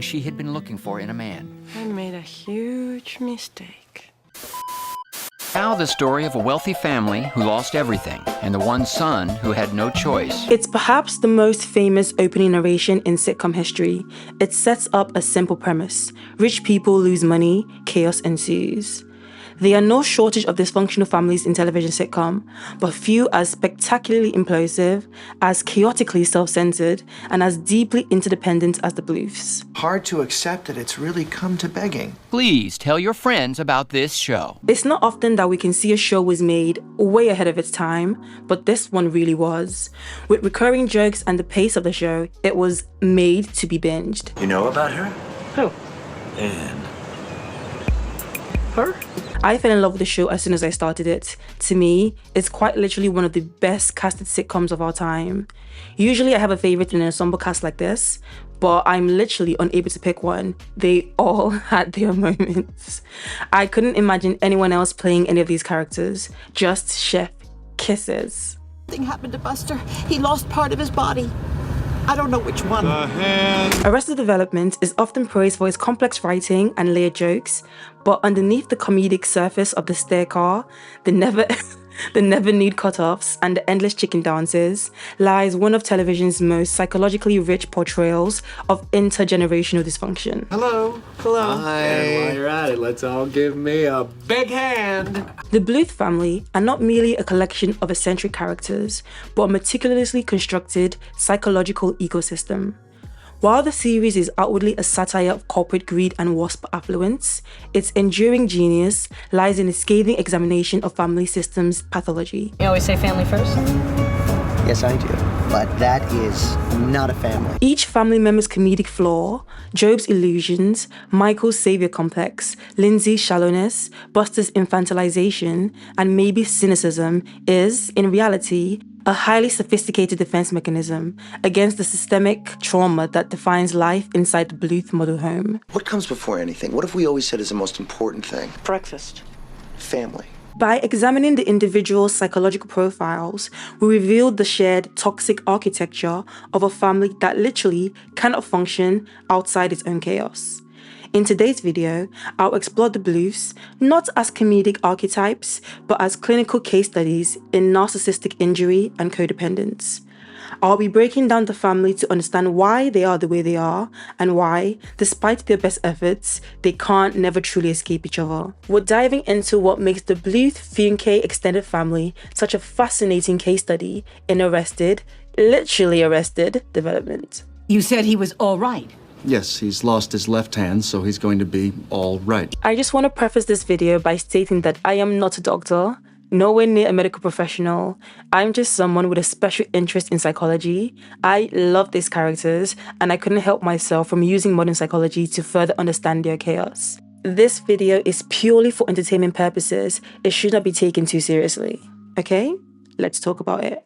she had been looking for in a man. I made a huge mistake. Now the story of a wealthy family who lost everything and the one son who had no choice. It's perhaps the most famous opening narration in sitcom history. It sets up a simple premise. Rich people lose money, chaos ensues. There are no shortage of dysfunctional families in television sitcom, but few as spectacularly implosive, as chaotically self-centered, and as deeply interdependent as the Bluths. Hard to accept that it's really come to begging. Please tell your friends about this show. It's not often that we can see a show was made way ahead of its time, but this one really was. With recurring jokes and the pace of the show, it was made to be binged. You know about her? Who? And Her? I fell in love with the show as soon as I started it. To me, it's quite literally one of the best casted sitcoms of our time. Usually I have a favorite in an ensemble cast like this, but I'm literally unable to pick one. They all had their moments. I couldn't imagine anyone else playing any of these characters. Just chef kisses. Something happened to Buster. He lost part of his body. I don't know which one. Arrested Development is often praised for its complex writing and layered jokes, but underneath the comedic surface of the stair car, the never need cutoffs, and the endless chicken dances lies one of television's most psychologically rich portrayals of intergenerational dysfunction. Hello. Hello. Hi. And while you're at it, let's all give me a big hand. The Bluth family are not merely a collection of eccentric characters, but a meticulously constructed psychological ecosystem. While the series is outwardly a satire of corporate greed and WASP affluence, its enduring genius lies in a scathing examination of family systems pathology. You always say family first? Yes, I do. But that is not a family. Each family member's comedic flaw, Job's illusions, Michael's savior complex, Lindsay's shallowness, Buster's infantilization, and Maeby's cynicism is, in reality, a highly sophisticated defense mechanism against the systemic trauma that defines life inside the Bluth model home. what comes before anything? What have we always said is the most important thing? Breakfast. Family. By examining the individual's psychological profiles, we revealed the shared toxic architecture of a family that literally cannot function outside its own chaos. In today's video, I'll explore the Bluths not as comedic archetypes, but as clinical case studies in narcissistic injury and codependence. I'll be breaking down the family to understand why they are the way they are and why, despite their best efforts, they can't never truly escape each other. We're diving into what makes the Bluth-Funke extended family such a fascinating case study in literally arrested development. You said he was all right. Yes, he's lost his left hand, so he's going to be all right. I just want to preface this video by stating that I am not a doctor, nowhere near a medical professional. I'm just someone with a special interest in psychology. I love these characters, and I couldn't help myself from using modern psychology to further understand their chaos. This video is purely for entertainment purposes. It should not be taken too seriously. Okay? Let's talk about it.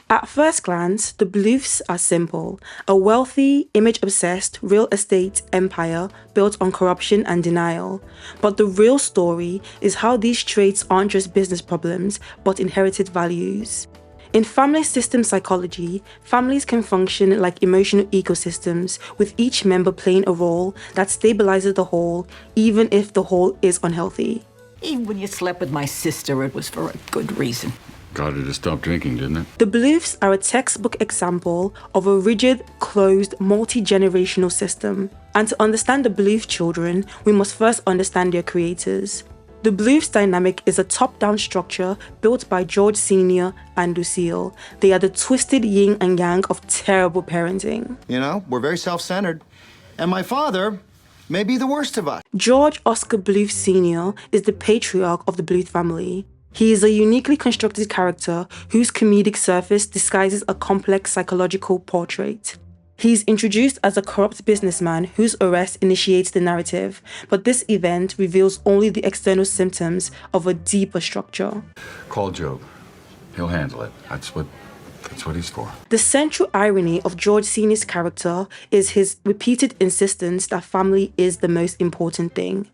At first glance, the Bluths are simple, a wealthy, image-obsessed real estate empire built on corruption and denial. But the real story is how these traits aren't just business problems, but inherited values. In family system psychology, families can function like emotional ecosystems, with each member playing a role that stabilizes the whole, even if the whole is unhealthy. Even when you slept with my sister, it was for a good reason. Got her to stop drinking, didn't it? The Bluths are a textbook example of a rigid, closed, multi-generational system. And to understand the Bluth children, we must first understand their creators. The Bluths dynamic is a top-down structure built by George Sr. and Lucille. They are the twisted yin and yang of terrible parenting. You know, we're very self-centered. And my father may be the worst of us. George Oscar Bluth Sr. is the patriarch of the Bluth family. He is a uniquely constructed character whose comedic surface disguises a complex psychological portrait. He is introduced as a corrupt businessman whose arrest initiates the narrative, but this event reveals only the external symptoms of a deeper structure. Call Job. He'll handle it. That's what he's for. The central irony of George Sr.'s character is his repeated insistence that family is the most important thing.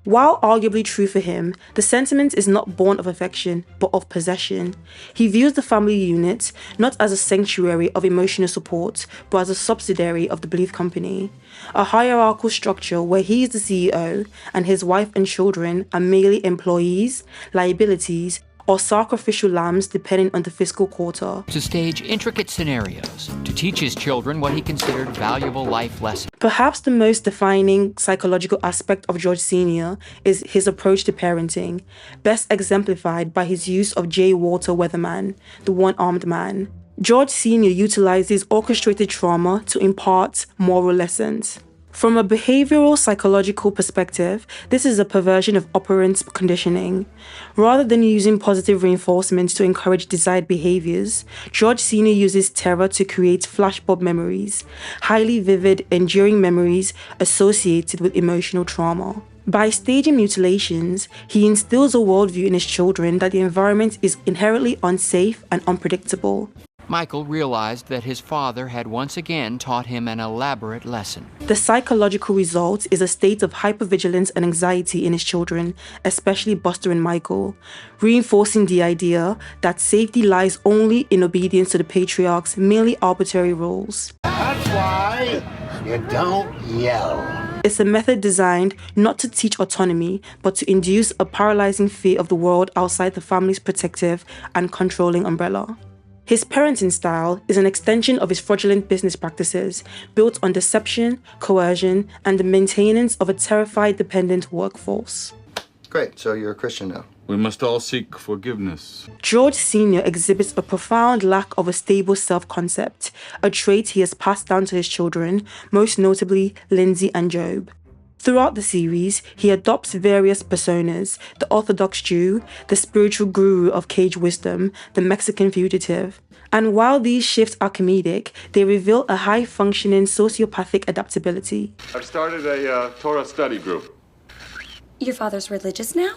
While arguably true for him, the sentiment is not born of affection, but of possession. He views the family unit not as a sanctuary of emotional support, but as a subsidiary of the Bluth Company, a hierarchical structure where he is the CEO and his wife and children are merely employees, liabilities, or sacrificial lambs depending on the fiscal quarter. To stage intricate scenarios, to teach his children what he considered valuable life lessons. Perhaps the most defining psychological aspect of George Sr. is his approach to parenting, best exemplified by his use of J. Walter Weatherman, the one-armed man. George Sr. utilizes orchestrated trauma to impart moral lessons. From a behavioral psychological perspective, this is a perversion of operant conditioning. Rather than using positive reinforcement to encourage desired behaviors, George Sr. uses terror to create flashbulb memories, highly vivid, enduring memories associated with emotional trauma. By staging mutilations, he instills a worldview in his children that the environment is inherently unsafe and unpredictable. Michael realized that his father had once again taught him an elaborate lesson. The psychological result is a state of hypervigilance and anxiety in his children, especially Buster and Michael, reinforcing the idea that safety lies only in obedience to the patriarch's merely arbitrary rules. That's why you don't yell. It's a method designed not to teach autonomy, but to induce a paralyzing fear of the world outside the family's protective and controlling umbrella. His parenting style is an extension of his fraudulent business practices, built on deception, coercion, and the maintenance of a terrified dependent workforce. Great, so you're a Christian now. We must all seek forgiveness. George Sr. exhibits a profound lack of a stable self-concept, a trait he has passed down to his children, most notably Lindsay and Job. Throughout the series, he adopts various personas: the Orthodox Jew, the spiritual guru of cage wisdom, the Mexican fugitive. And while these shifts are comedic, they reveal a high-functioning sociopathic adaptability. I've started a Torah study group. Your father's religious now?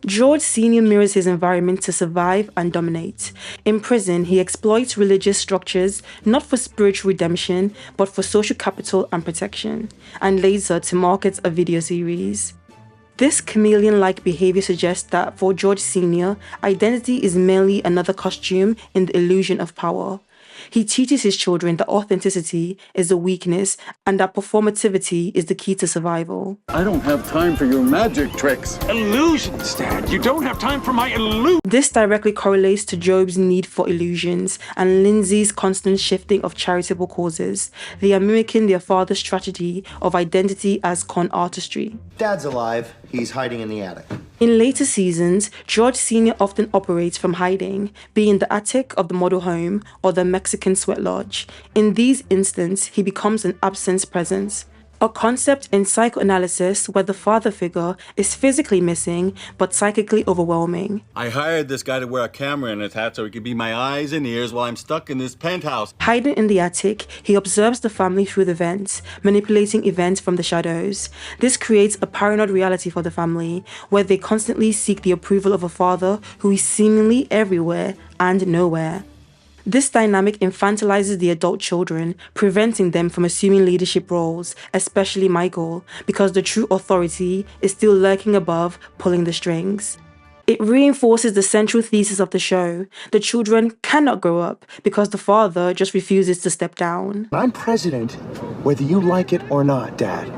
George Sr. mirrors his environment to survive and dominate. In prison, he exploits religious structures not for spiritual redemption, but for social capital and protection, and later to market a video series. This chameleon-like behavior suggests that for George Sr., identity is merely another costume in the illusion of power. He teaches his children that authenticity is a weakness and that performativity is the key to survival. I don't have time for your magic tricks. Illusions, Dad. You don't have time for my illusions. This directly correlates to Job's need for illusions and Lindsay's constant shifting of charitable causes. They are mimicking their father's tragedy of identity as con artistry. Dad's alive. He's hiding in the attic. In later seasons, George Sr. often operates from hiding, be in the attic of the model home or the Mexican sweat lodge. In these instances, he becomes an absence presence, a concept in psychoanalysis where the father figure is physically missing but psychically overwhelming. I hired this guy to wear a camera in his hat so he could be my eyes and ears while I'm stuck in this penthouse. Hiding in the attic, he observes the family through the vents, manipulating events from the shadows. This creates a paranoid reality for the family, where they constantly seek the approval of a father who is seemingly everywhere and nowhere. This dynamic infantilizes the adult children, preventing them from assuming leadership roles, especially Michael, because the true authority is still lurking above, pulling the strings. It reinforces the central thesis of the show. The children cannot grow up because the father just refuses to step down. I'm president, whether you like it or not, Dad.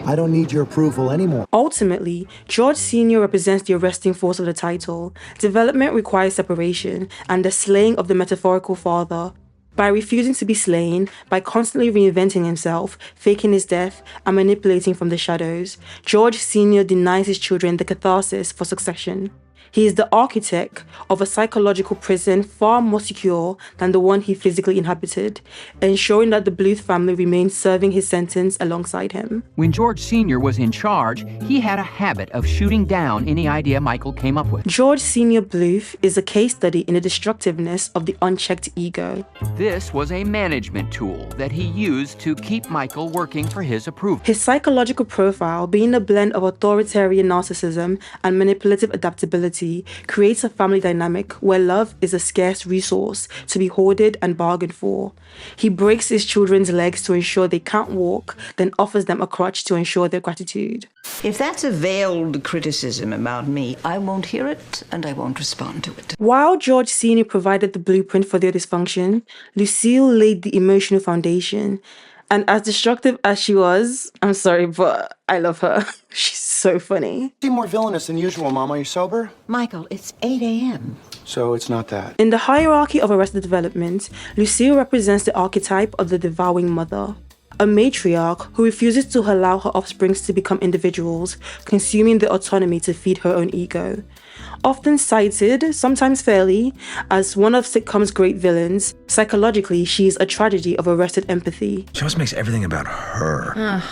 I don't need your approval anymore. Ultimately, George Sr. represents the arresting force of the title. Development requires separation and the slaying of the metaphorical father. By refusing to be slain, by constantly reinventing himself, faking his death, and manipulating from the shadows, George Sr. denies his children the catharsis for succession. He is the architect of a psychological prison far more secure than the one he physically inhabited, ensuring that the Bluth family remains serving his sentence alongside him. When George Sr. was in charge, he had a habit of shooting down any idea Michael came up with. George Sr. Bluth is a case study in the destructiveness of the unchecked ego. This was a management tool that he used to keep Michael working for his approval. His psychological profile being a blend of authoritarian narcissism and manipulative adaptability property creates a family dynamic where love is a scarce resource to be hoarded and bargained for. He breaks his children's legs to ensure they can't walk, then offers them a crutch to ensure their gratitude. If that's a veiled criticism about me, I won't hear it and I won't respond to it. While George Sr. provided the blueprint for their dysfunction, Lucille laid the emotional foundation. And as destructive as she was, I'm sorry, but I love her. She's so funny. You seem more villainous than usual, Mom. Are you sober? Michael, it's 8 a.m. So it's not that. In the hierarchy of Arrested Development, Lucille represents the archetype of the devouring mother. A matriarch who refuses to allow her offspring to become individuals, consuming their autonomy to feed her own ego. Often cited, sometimes fairly, as one of sitcom's great villains, psychologically she is a tragedy of arrested empathy. She always makes everything about her.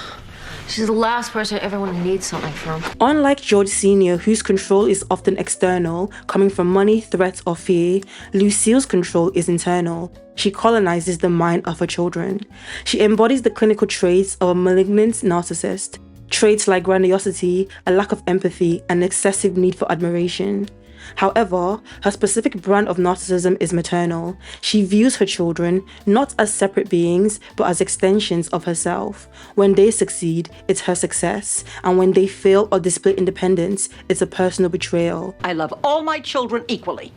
She's the last person everyone needs something from. Unlike George Sr., whose control is often external, coming from money, threats, or fear, Lucille's control is internal. She colonizes the mind of her children. She embodies the clinical traits of a malignant narcissist. Traits like grandiosity, a lack of empathy, and excessive need for admiration. However, her specific brand of narcissism is maternal. She views her children not as separate beings, but as extensions of herself. When they succeed, it's her success, and when they fail or display independence, it's a personal betrayal. I love all my children equally.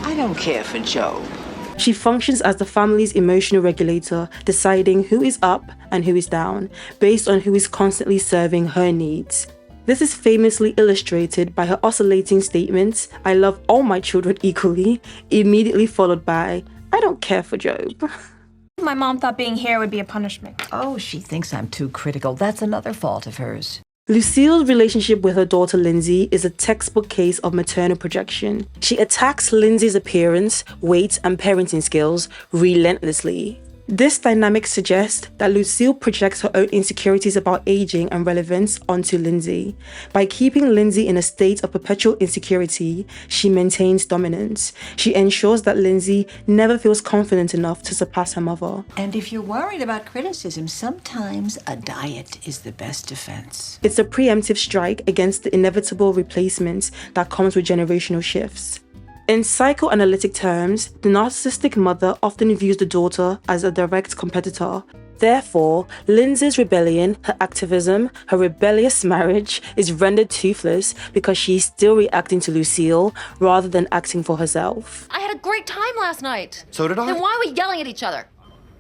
I don't care for Joe. She functions as the family's emotional regulator, deciding who is up and who is down, based on who is constantly serving her needs. This is famously illustrated by her oscillating statements, "I love all my children equally," immediately followed by, "I don't care for Job." My mom thought being here would be a punishment. Oh, she thinks I'm too critical. That's another fault of hers. Lucille's relationship with her daughter Lindsay is a textbook case of maternal projection. She attacks Lindsay's appearance, weight, and parenting skills relentlessly. This dynamic suggests that Lucille projects her own insecurities about aging and relevance onto Lindsay. By keeping Lindsay in a state of perpetual insecurity, she maintains dominance. She ensures that Lindsay never feels confident enough to surpass her mother. And if you're worried about criticism, sometimes a diet is the best defense. It's a preemptive strike against the inevitable replacements that comes with generational shifts. In psychoanalytic terms, the narcissistic mother often views the daughter as a direct competitor. Therefore, Lindsay's rebellion, her activism, her rebellious marriage is rendered toothless because she's still reacting to Lucille rather than acting for herself. I had a great time last night. So did I. Then why are we yelling at each other?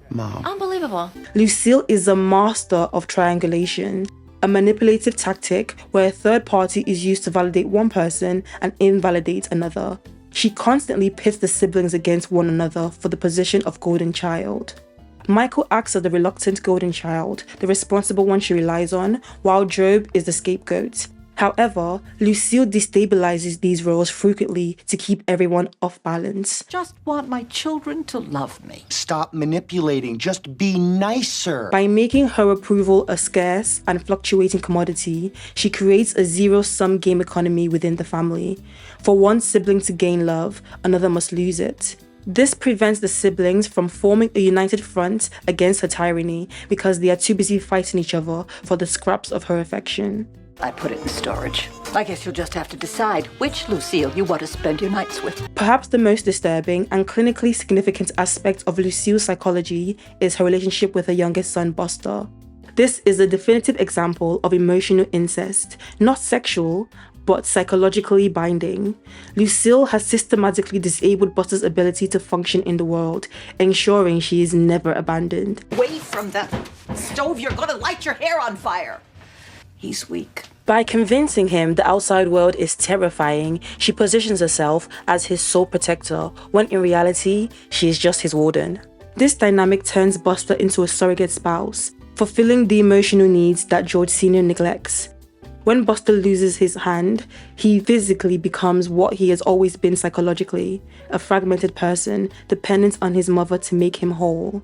Mom. Unbelievable. Lucille is a master of triangulation, a manipulative tactic where a third party is used to validate one person and invalidate another. She constantly pits the siblings against one another for the position of golden child. Micheal acts as the reluctant golden child, the responsible one she relies on, while Job is the scapegoat. However, Lucille destabilizes these roles frequently to keep everyone off balance. Just want my children to love me. Stop manipulating. Just be nicer. By making her approval a scarce and fluctuating commodity, she creates a zero-sum game economy within the family. For one sibling to gain love, another must lose it. This prevents the siblings from forming a united front against her tyranny because they are too busy fighting each other for the scraps of her affection. I put it in storage. I guess you'll just have to decide which Lucille you want to spend your nights with. Perhaps the most disturbing and clinically significant aspect of Lucille's psychology is her relationship with her youngest son, Buster. This is a definitive example of emotional incest, not sexual, but psychologically binding. Lucille has systematically disabled Buster's ability to function in the world, ensuring she is never abandoned. Away from the stove, you're gonna light your hair on fire. He's weak. By convincing him the outside world is terrifying, she positions herself as his sole protector, when in reality, she is just his warden. This dynamic turns Buster into a surrogate spouse, fulfilling the emotional needs that George Sr. neglects. When Buster loses his hand, he physically becomes what he has always been psychologically, a fragmented person dependent on his mother to make him whole.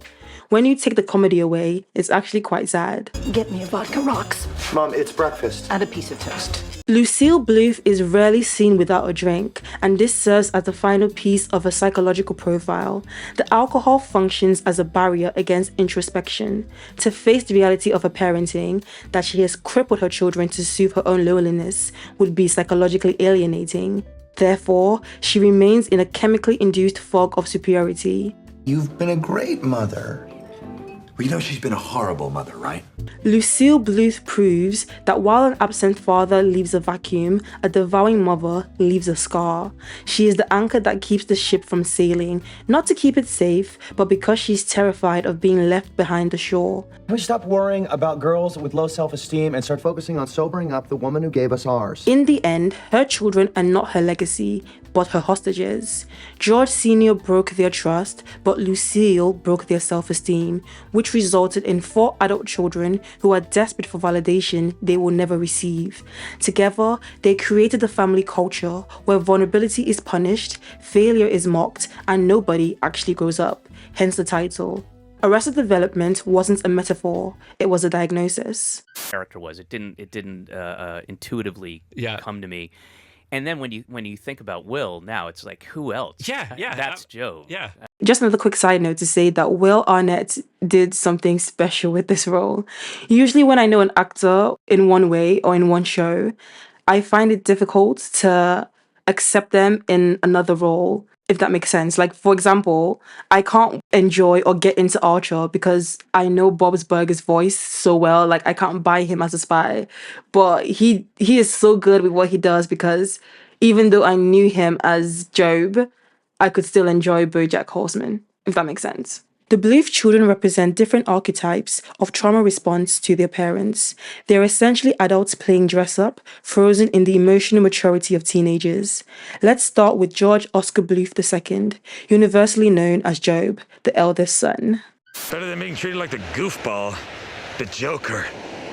When you take the comedy away, it's actually quite sad. Get me a vodka rocks. Mom, it's breakfast. And a piece of toast. Lucille Bluth is rarely seen without a drink, and this serves as the final piece of a psychological profile. The alcohol functions as a barrier against introspection, to face the reality of her parenting, that she has crippled her children to soothe her own loneliness, would be psychologically alienating. Therefore, she remains in a chemically induced fog of superiority. You've been a great mother. Well, you know she's been a horrible mother, right? Lucille Bluth proves that while an absent father leaves a vacuum, a devouring mother leaves a scar. She is the anchor that keeps the ship from sailing, not to keep it safe, but because she's terrified of being left behind the shore. Can we stop worrying about girls with low self-esteem and start focusing on sobering up the woman who gave us ours? In the end, her children are not her legacy, but her hostages. George Sr. broke their trust, but Lucille broke their self-esteem, which resulted in 4 adult children who are desperate for validation they will never receive. Together, they created a family culture where vulnerability is punished, failure is mocked, and nobody actually grows up, hence the title. Arrested Development wasn't a metaphor, it was a diagnosis. Character was, it didn't intuitively come to me. And then when you think about Will, now it's like, who else? That's Joe. Yeah. Just another quick side note to say that Will Arnett did something special with this role. Usually when I know an actor in one way or in one show, I find it difficult to accept them in another role, if that makes sense. Like, for example, I can't enjoy or get into Archer because I know Bob's Burger's voice so well. Like, I can't buy him as a spy. But he is so good with what he does because even though I knew him as Job, I could still enjoy BoJack Horseman, if that makes sense. The Bluth children represent different archetypes of trauma response to their parents. They're essentially adults playing dress-up, frozen in the emotional maturity of teenagers. Let's start with George Oscar Bluth II, universally known as Job, the eldest son. Better than being treated like the goofball, the joker,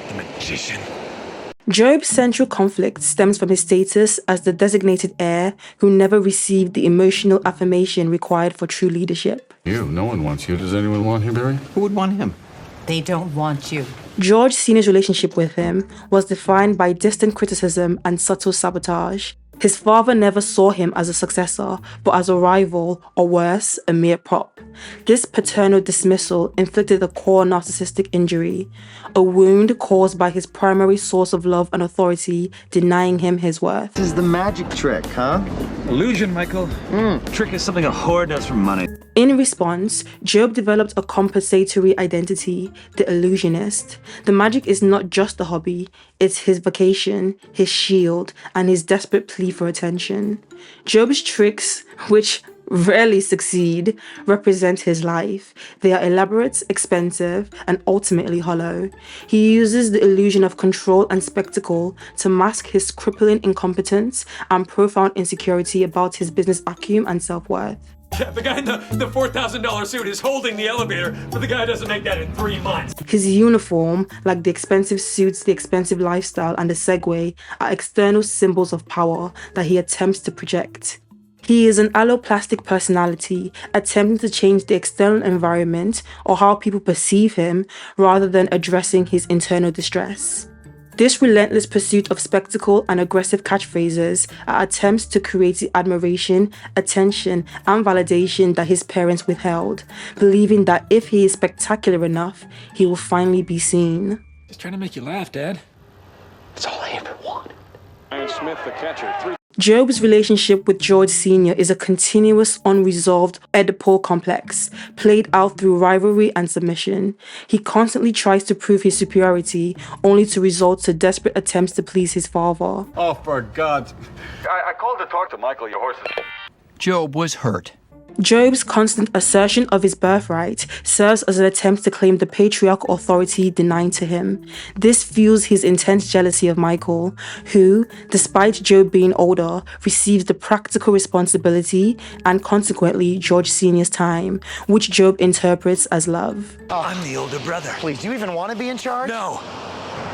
the magician. Job's central conflict stems from his status as the designated heir who never received the emotional affirmation required for true leadership. No one wants you. Does anyone want you, Barry? Who would want him? They don't want you. George Sr.'s relationship with him was defined by distant criticism and subtle sabotage. His father never saw him as a successor, but as a rival, or worse, a mere prop. This paternal dismissal inflicted a core narcissistic injury, a wound caused by his primary source of love and authority denying him his worth. This is the magic trick, huh? Illusion, Michael. Trick is something a whore does for money. In response, Job developed a compensatory identity, the illusionist. The magic is not just a hobby, it's his vocation, his shield, and his desperate plea for attention. Job's tricks, which rarely succeed, represent his life. They are elaborate, expensive, and ultimately hollow. He uses the illusion of control and spectacle to mask his crippling incompetence and profound insecurity about his business acumen and self-worth. Yeah, the guy in the $4,000 suit is holding the elevator, but the guy doesn't make that in 3 months. His uniform, like the expensive suits, the expensive lifestyle, and the Segway, are external symbols of power that he attempts to project. He is an alloplastic personality, attempting to change the external environment or how people perceive him, rather than addressing his internal distress. This relentless pursuit of spectacle and aggressive catchphrases are attempts to create the admiration, attention, and validation that his parents withheld, believing that if he is spectacular enough, he will finally be seen. Just trying to make you laugh, Dad. It's all I ever wanted. And Smith, the catcher, 3. Job's relationship with George Sr. is a continuous, unresolved Oedipal complex, played out through rivalry and submission. He constantly tries to prove his superiority, only to resort to desperate attempts to please his father. Oh, for God's... I called to talk to Michael, your horses. Job was hurt. Job's constant assertion of his birthright serves as an attempt to claim the patriarchal authority denied to him. This fuels his intense jealousy of Micheal, who, despite Job being older, receives the practical responsibility and consequently George Sr.'s time, which Job interprets as love. I'm the older brother. Please, do you even want to be in charge? No,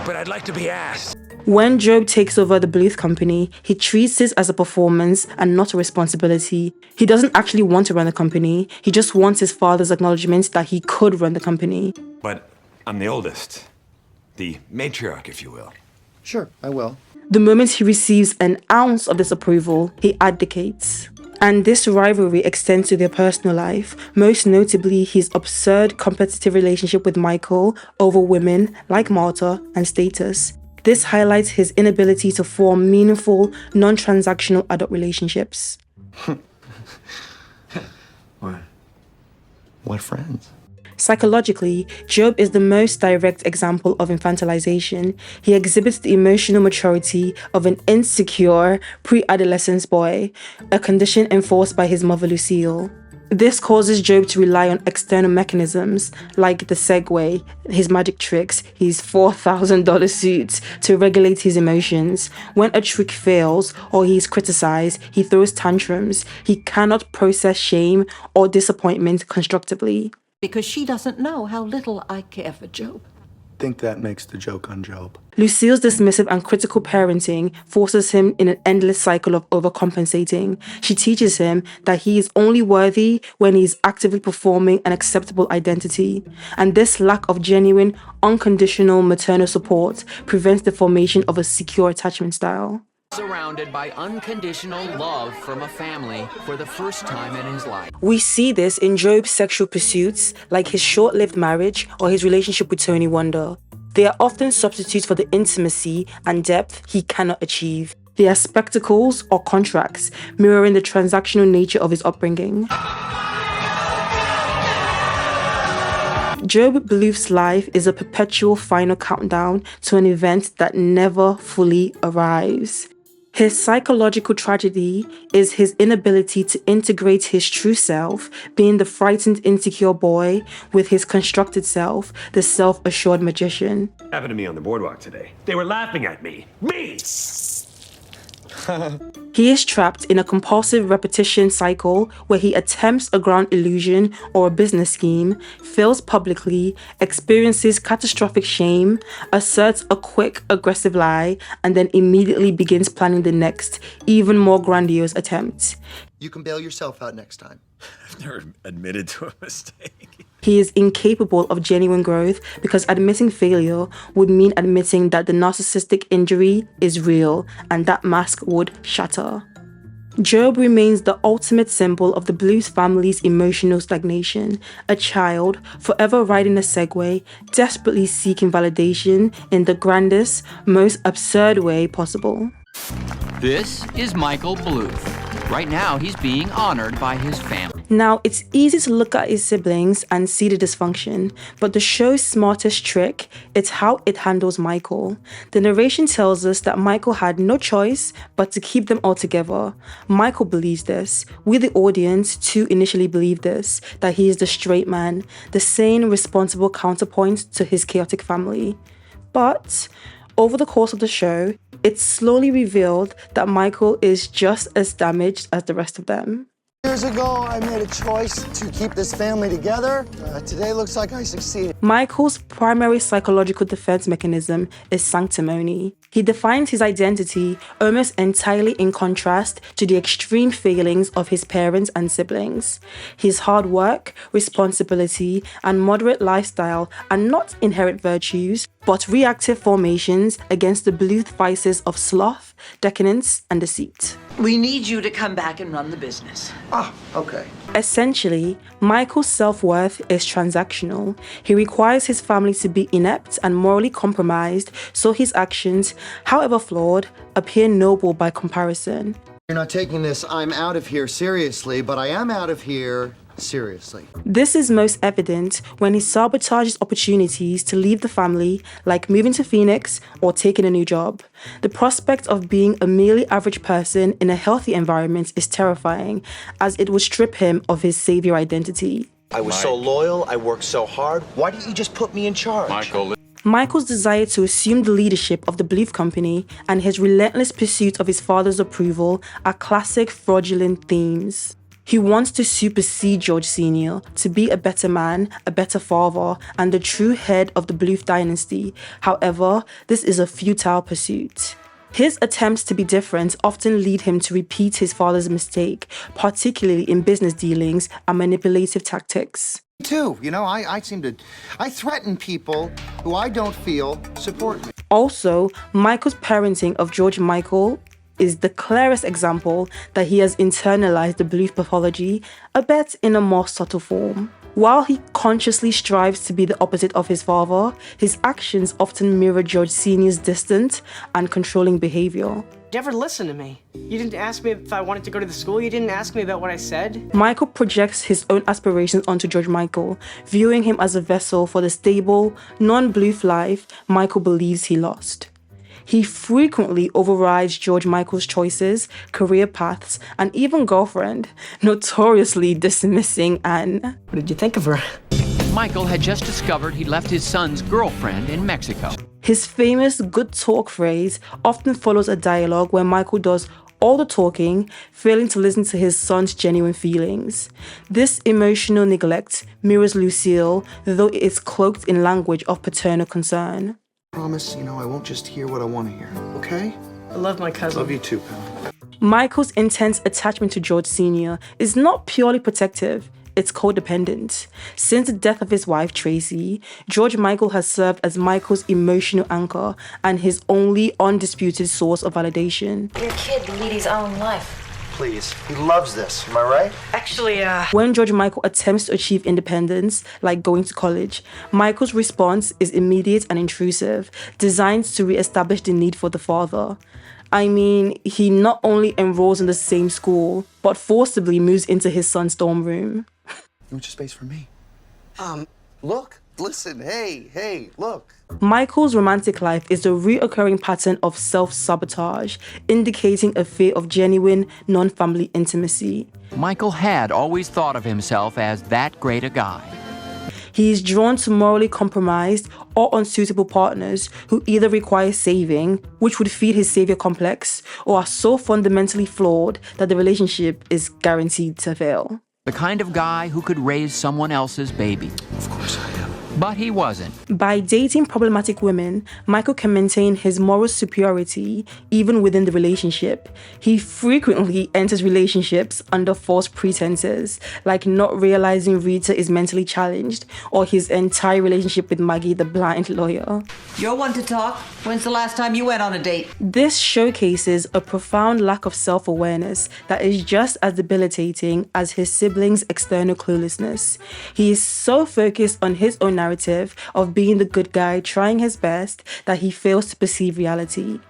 but I'd like to be asked. When Job takes over the Bluth company, he treats this as a performance and not a responsibility. He doesn't actually want to run the company, he just wants his father's acknowledgement that he could run the company. But I'm the oldest. The matriarch, if you will. Sure, I will. The moment he receives an ounce of disapproval, he abdicates. And this rivalry extends to their personal life, most notably his absurd competitive relationship with Micheal over women like Martha and status. This highlights his inability to form meaningful, non-transactional adult relationships. What friends? Psychologically, Gob is the most direct example of infantilization. He exhibits the emotional maturity of an insecure, pre-adolescence boy, a condition enforced by his mother Lucille. This causes Gob to rely on external mechanisms like the Segway, his magic tricks, his $4,000 suits to regulate his emotions. When a trick fails or he is criticized, he throws tantrums. He cannot process shame or disappointment constructively. Because she doesn't know how little I care for Gob. Think that makes the joke on Gob. Lucille's dismissive and critical parenting forces him in an endless cycle of overcompensating. She teaches him that he is only worthy when he is actively performing an acceptable identity. And this lack of genuine, unconditional maternal support prevents the formation of a secure attachment style. Surrounded by unconditional love from a family for the first time in his life. We see this in Gob's sexual pursuits, like his short-lived marriage or his relationship with Tony Wonder. They are often substitutes for the intimacy and depth he cannot achieve. They are spectacles or contracts, mirroring the transactional nature of his upbringing. Gob Bluth's life is a perpetual final countdown to an event that never fully arrives. His psychological tragedy is his inability to integrate his true self, being the frightened, insecure boy, with his constructed self, the self-assured magician. Happened to me on the boardwalk today. They were laughing at me. Me! He is trapped in a compulsive repetition cycle where he attempts a grand illusion or a business scheme, fails publicly, experiences catastrophic shame, asserts a quick, aggressive lie, and then immediately begins planning the next, even more grandiose attempt. You can bail yourself out next time. I've never admitted to a mistake. He is incapable of genuine growth because admitting failure would mean admitting that the narcissistic injury is real and that mask would shatter. Gob remains the ultimate symbol of the Bluth family's emotional stagnation, a child forever riding a Segway, desperately seeking validation in the grandest, most absurd way possible. This is Micheal Bluth. Right now, he's being honored by his family. Now, it's easy to look at his siblings and see the dysfunction, but the show's smartest trick is how it handles Micheal. The narration tells us that Micheal had no choice but to keep them all together. Micheal believes this. We, the audience, too initially believe this, that he is the straight man, the sane, responsible counterpoint to his chaotic family. But over the course of the show, it's slowly revealed that Micheal is just as damaged as the rest of them. Years ago, I made a choice to keep this family together. Today looks like I succeeded. Michael's primary psychological defense mechanism is sanctimony. He defines his identity almost entirely in contrast to the extreme failings of his parents and siblings. His hard work, responsibility, and moderate lifestyle are not inherent virtues, but reactive formations against the Bluth vices of sloth, decadence, and deceit. We need you to come back and run the business. Ah, okay. Essentially, Michael's self-worth is transactional. He requires his family to be inept and morally compromised, so his actions, however flawed, appear noble by comparison. You're not taking this "I'm out of here" seriously, but I am out of here seriously. This is most evident when he sabotages opportunities to leave the family, like moving to Phoenix or taking a new job. The prospect of being a merely average person in a healthy environment is terrifying, as it would strip him of his savior identity. I was so loyal, I worked so hard. Why didn't you just put me in charge? Michael's desire to assume the leadership of the Bluth Company and his relentless pursuit of his father's approval are classic fraudulent themes. He wants to supersede George Sr., to be a better man, a better father, and the true head of the Bluth dynasty. However, this is a futile pursuit. His attempts to be different often lead him to repeat his father's mistake, particularly in business dealings and manipulative tactics. Me too. You know, I threaten people who I don't feel support me. Also, Michael's parenting of George Michael is the clearest example that he has internalized the Bluth pathology, a bit in a more subtle form. While he consciously strives to be the opposite of his father, his actions often mirror George Sr.'s distant and controlling behavior. You never listen to me. You didn't ask me if I wanted to go to the school. You didn't ask me about what I said. Michael projects his own aspirations onto George Michael, viewing him as a vessel for the stable, non-Bluth life Michael believes he lost. He frequently overrides George Michael's choices, career paths, and even girlfriend, notoriously dismissing Anne. What did you think of her? Michael had just discovered he'd left his son's girlfriend in Mexico. His famous good talk phrase often follows a dialogue where Michael does all the talking, failing to listen to his son's genuine feelings. This emotional neglect mirrors Lucille, though it is cloaked in language of paternal concern. Promise, I won't just hear what I want to hear, okay? I love my cousin. Love you too, pal. Michael's intense attachment to George Sr. is not purely protective, it's codependent. Since the death of his wife, Tracy, George Michael has served as Michael's emotional anchor and his only undisputed source of validation. Your kid lead his own life. Please, he loves this, am I right? Actually, When George Michael attempts to achieve independence, like going to college, Michael's response is immediate and intrusive, designed to re-establish the need for the father. I mean, he not only enrolls in the same school, but forcibly moves into his son's dorm room. You want your space for me? Look, listen, hey, look. Michael's romantic life is a reoccurring pattern of self-sabotage, indicating a fear of genuine, non-family intimacy. Michael had always thought of himself as that great a guy. He is drawn to morally compromised or unsuitable partners who either require saving, which would feed his savior complex, or are so fundamentally flawed that the relationship is guaranteed to fail. The kind of guy who could raise someone else's baby. Of course I am. But he wasn't. By dating problematic women, Michael can maintain his moral superiority even within the relationship. He frequently enters relationships under false pretenses, like not realizing Rita is mentally challenged, or his entire relationship with Maggie, the blind lawyer. You're one to talk. When's the last time you went on a date? This showcases a profound lack of self-awareness that is just as debilitating as his siblings' external cluelessness. He is so focused on his own narrative of being the good guy trying his best that he fails to perceive reality.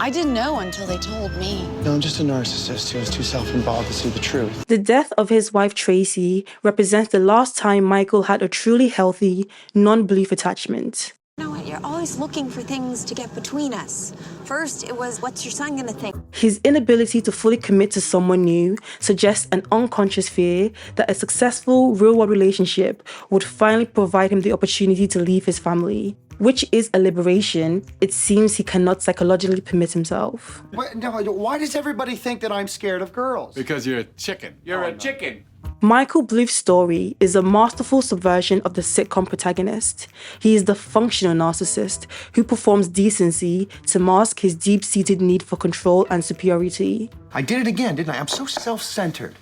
I didn't know until they told me. No, I'm just a narcissist who is too self-involved to see the truth. The death of his wife Tracy represents the last time Michael had a truly healthy, non-Bluth attachment. You know what? You're always looking for things to get between us. First, it was, what's your son gonna think? His inability to fully commit to someone new suggests an unconscious fear that a successful real-world relationship would finally provide him the opportunity to leave his family, which is a liberation it seems he cannot psychologically permit himself. Why does everybody think that I'm scared of girls? Because you're a chicken. You're a chicken. Michael Bluth's story is a masterful subversion of the sitcom protagonist. He is the functional narcissist who performs decency to mask his deep-seated need for control and superiority. I did it again, didn't I? I'm so self-centered.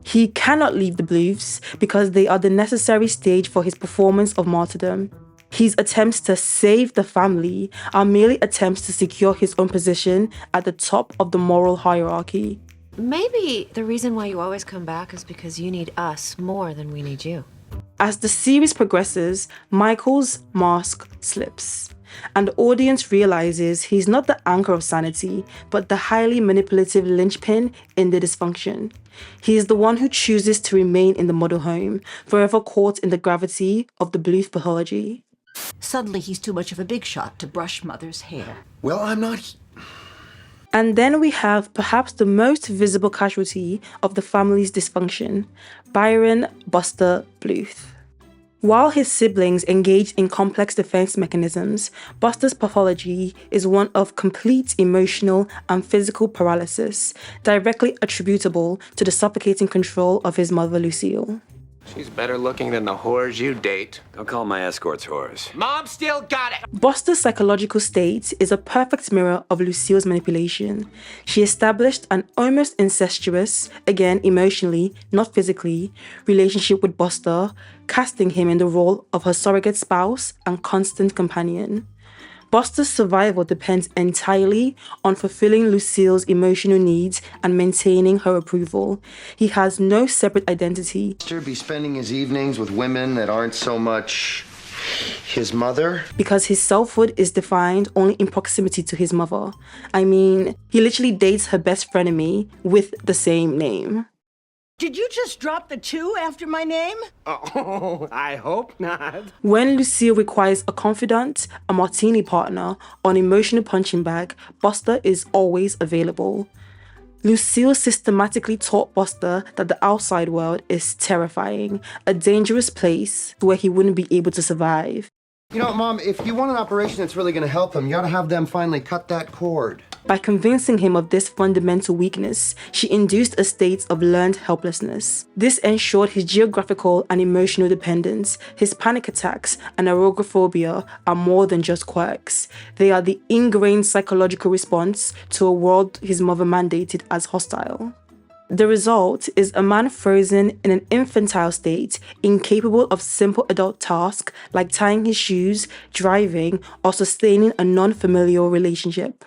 He cannot leave the Bluths because they are the necessary stage for his performance of martyrdom. His attempts to save the family are merely attempts to secure his own position at the top of the moral hierarchy. Maybe the reason why you always come back is because you need us more than we need you. As the series progresses, Michael's mask slips, and the audience realizes he's not the anchor of sanity, but the highly manipulative linchpin in the dysfunction. He is the one who chooses to remain in the model home, forever caught in the gravity of the Bluth pathology. Suddenly he's too much of a big shot to brush mother's hair. Well, I'm not... And then we have perhaps the most visible casualty of the family's dysfunction, Byron Buster Bluth. While his siblings engage in complex defense mechanisms, Buster's pathology is one of complete emotional and physical paralysis, directly attributable to the suffocating control of his mother, Lucille. She's better looking than the whores you date. Don't call my escorts whores. Mom still got it! Buster's psychological state is a perfect mirror of Lucille's manipulation. She established an almost incestuous, again emotionally, not physically, relationship with Buster, casting him in the role of her surrogate spouse and constant companion. Buster's survival depends entirely on fulfilling Lucille's emotional needs and maintaining her approval. He has no separate identity. Buster be spending his evenings with women that aren't so much his mother? Because his selfhood is defined only in proximity to his mother. I mean, he literally dates her best frenemy with the same name. Did you just drop the 2 after my name? Oh, I hope not. When Lucille requires a confidant, a martini partner, or an emotional punching bag, Buster is always available. Lucille systematically taught Buster that the outside world is terrifying, a dangerous place where he wouldn't be able to survive. You know, Mom, if you want an operation that's really going to help him, you ought to have them finally cut that cord. By convincing him of this fundamental weakness, she induced a state of learned helplessness. This ensured his geographical and emotional dependence, his panic attacks, and agoraphobia are more than just quirks. They are the ingrained psychological response to a world his mother mandated as hostile. The result is a man frozen in an infantile state, incapable of simple adult tasks like tying his shoes, driving, or sustaining a non-familial relationship.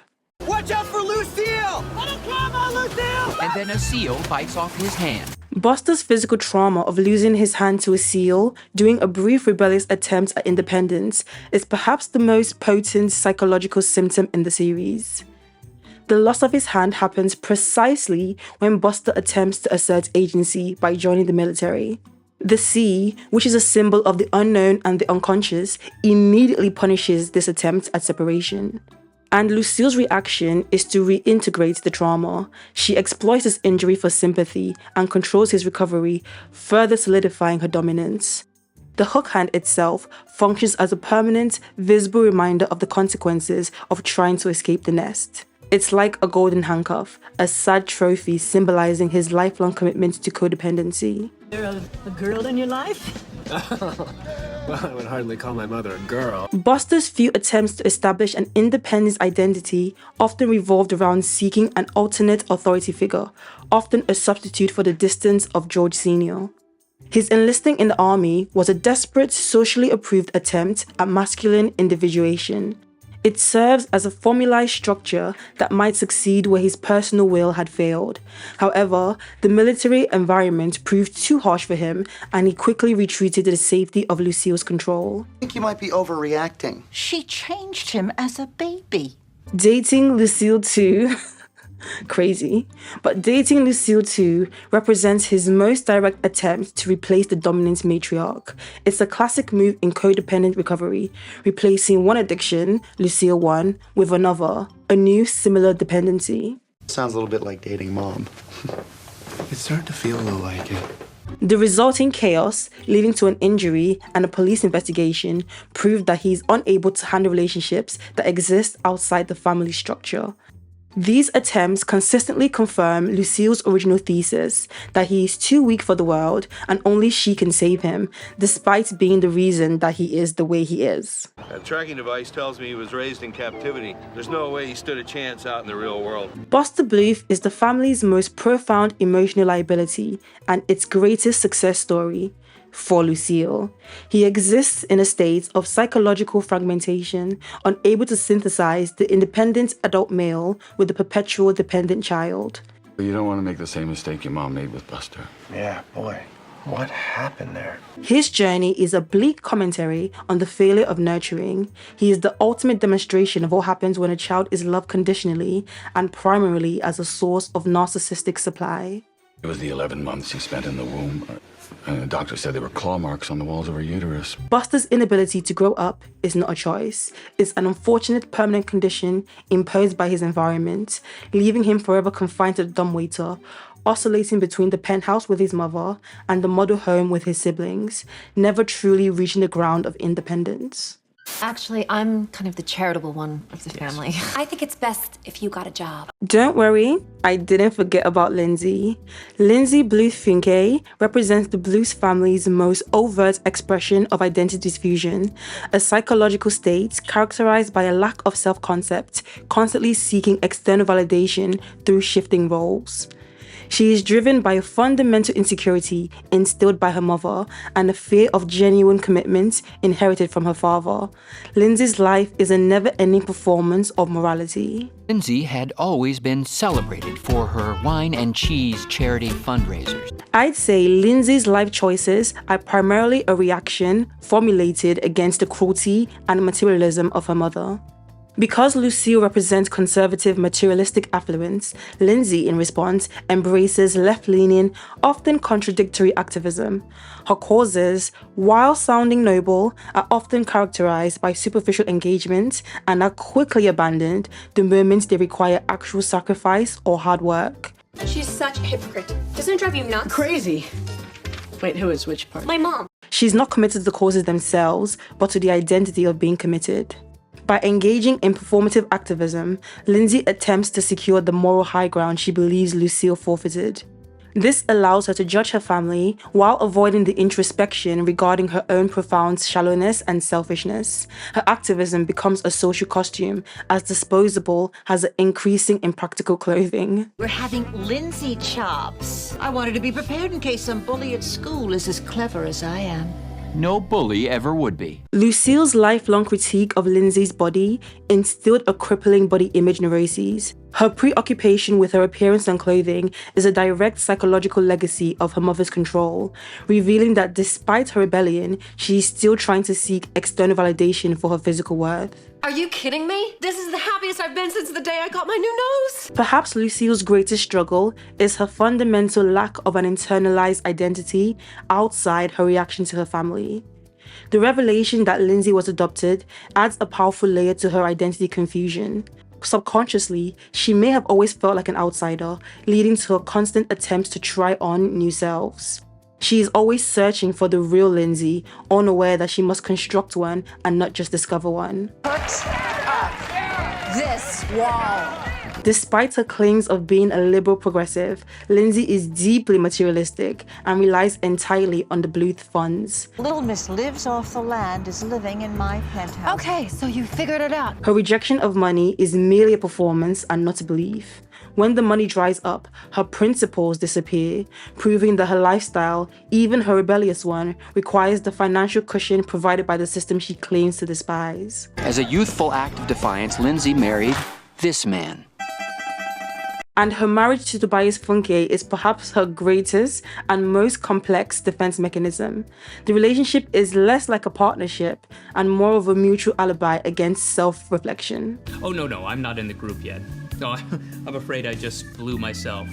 Watch out for Lucille! Let him come on, Lucille! And then a seal bites off his hand. Buster's physical trauma of losing his hand to a seal during a brief rebellious attempt at independence is perhaps the most potent psychological symptom in the series. The loss of his hand happens precisely when Buster attempts to assert agency by joining the military. The C, which is a symbol of the unknown and the unconscious, immediately punishes this attempt at separation. And Lucille's reaction is to reintegrate the trauma. She exploits his injury for sympathy and controls his recovery, further solidifying her dominance. The hook hand itself functions as a permanent, visible reminder of the consequences of trying to escape the nest. It's like a golden handcuff, a sad trophy symbolizing his lifelong commitment to codependency. There a girl in your life? Well, I would hardly call my mother a girl. Buster's few attempts to establish an independent identity often revolved around seeking an alternate authority figure, often a substitute for the distance of George Sr. His enlisting in the army was a desperate, socially approved attempt at masculine individuation. It serves as a formalized structure that might succeed where his personal will had failed. However, the military environment proved too harsh for him, and he quickly retreated to the safety of Lucille's control. I think you might be overreacting. She changed him as a baby. Dating Lucille too. Crazy. But dating Lucille too represents his most direct attempt to replace the dominant matriarch. It's a classic move in codependent recovery, replacing one addiction, Lucille 1, with another, a new similar dependency. Sounds a little bit like dating Mom. It's starting to feel a little like it. The resulting chaos, leading to an injury and a police investigation, proved that he is unable to handle relationships that exist outside the family structure. These attempts consistently confirm Lucille's original thesis that he is too weak for the world and only she can save him, despite being the reason that he is the way he is. That tracking device tells me he was raised in captivity. There's no way he stood a chance out in the real world. Buster Bluth is the family's most profound emotional liability and its greatest success story. For Lucille, he exists in a state of psychological fragmentation, unable to synthesize the independent adult male with the perpetual dependent child. But you don't want to make the same mistake your mom made with Buster. Yeah, boy. What happened there? His journey is a bleak commentary on the failure of nurturing. He is the ultimate demonstration of what happens when a child is loved conditionally and primarily as a source of narcissistic supply. It was the 11 months he spent in the womb. And the doctor said there were claw marks on the walls of her uterus. Buster's inability to grow up is not a choice. It's an unfortunate permanent condition imposed by his environment, leaving him forever confined to the dumbwaiter, oscillating between the penthouse with his mother and the model home with his siblings, never truly reaching the ground of independence. Actually, I'm kind of the charitable one of the family. I think it's best if you got a job. Don't worry, I didn't forget about Lindsay. Lindsay Bluth-Funke represents the Bluth family's most overt expression of identity fusion, a psychological state characterized by a lack of self-concept, constantly seeking external validation through shifting roles. She is driven by a fundamental insecurity instilled by her mother and a fear of genuine commitment inherited from her father. Lindsay's life is a never-ending performance of morality. Lindsay had always been celebrated for her wine and cheese charity fundraisers. I'd say Lindsay's life choices are primarily a reaction formulated against the cruelty and materialism of her mother. Because Lucille represents conservative materialistic affluence, Lindsay, in response, embraces left-leaning, often contradictory activism. Her causes, while sounding noble, are often characterized by superficial engagement and are quickly abandoned the moment they require actual sacrifice or hard work. She's such a hypocrite. Doesn't it drive you nuts? Crazy. Wait, who is which part? My mom. She's not committed to the causes themselves, but to the identity of being committed. By engaging in performative activism, Lindsay attempts to secure the moral high ground she believes Lucille forfeited. This allows her to judge her family while avoiding the introspection regarding her own profound shallowness and selfishness. Her activism becomes a social costume, as disposable has an increasing impractical clothing. We're having Lindsay chops. I wanted to be prepared in case some bully at school is as clever as I am. No bully ever would be. Lucille's lifelong critique of Lindsay's body instilled a crippling body image neuroses. Her preoccupation with her appearance and clothing is a direct psychological legacy of her mother's control, revealing that despite her rebellion, she is still trying to seek external validation for her physical worth. Are you kidding me? This is the happiest I've been since the day I got my new nose. Perhaps Lucille's greatest struggle is her fundamental lack of an internalized identity outside her reaction to her family. The revelation that Lindsay was adopted adds a powerful layer to her identity confusion. Subconsciously, she may have always felt like an outsider, leading to her constant attempts to try on new selves. She is always searching for the real Lindsay, unaware that she must construct one and not just discover one. Put up this wall. Despite her claims of being a liberal progressive, Lindsay is deeply materialistic and relies entirely on the Bluth funds. Little Miss lives off the land, is living in my penthouse. Okay, so you figured it out. Her rejection of money is merely a performance and not a belief. When the money dries up, her principles disappear, proving that her lifestyle, even her rebellious one, requires the financial cushion provided by the system she claims to despise. As a youthful act of defiance, Lindsay married this man. And her marriage to Tobias Fünke is perhaps her greatest and most complex defense mechanism. The relationship is less like a partnership and more of a mutual alibi against self-reflection. Oh, no, I'm not in the group yet. No, I'm afraid I just blew myself.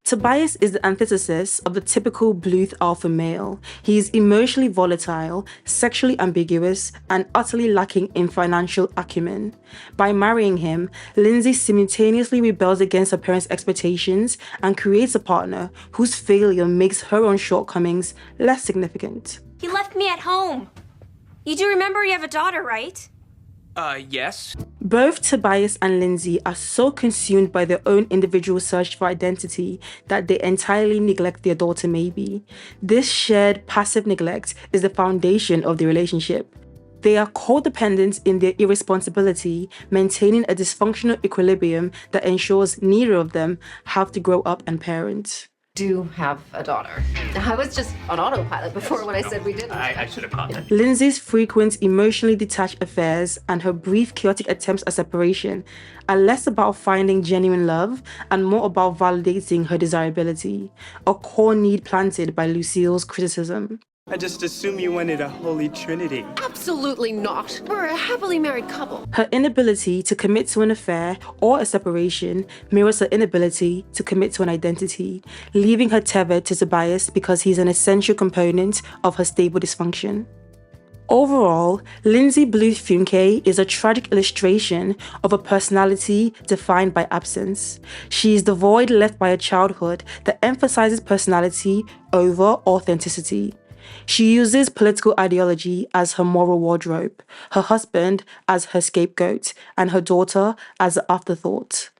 Tobias is the antithesis of the typical Bluth alpha male. He is emotionally volatile, sexually ambiguous, and utterly lacking in financial acumen. By marrying him, Lindsay simultaneously rebels against her parents' expectations and creates a partner whose failure makes her own shortcomings less significant. He left me at home. You do remember you have a daughter, right? Yes. Both Tobias and Lindsay are so consumed by their own individual search for identity that they entirely neglect their daughter Maeby. This shared passive neglect is the foundation of the relationship. They are codependent in their irresponsibility, maintaining a dysfunctional equilibrium that ensures neither of them have to grow up and parent. Do have a daughter. I was just on autopilot before when I said we didn't. I should have caught that. Lindsay's frequent emotionally detached affairs and her brief chaotic attempts at separation are less about finding genuine love and more about validating her desirability, a core need planted by Lucille's criticism. I just assume you wanted a holy trinity. Absolutely not. We're a happily married couple. Her inability to commit to an affair or a separation mirrors her inability to commit to an identity, leaving her tethered to Tobias because he's an essential component of her stable dysfunction. Overall, Lindsay Bluth-Funke is a tragic illustration of a personality defined by absence. She is the void left by a childhood that emphasizes personality over authenticity. She uses political ideology as her moral wardrobe, her husband as her scapegoat, and her daughter as an afterthought.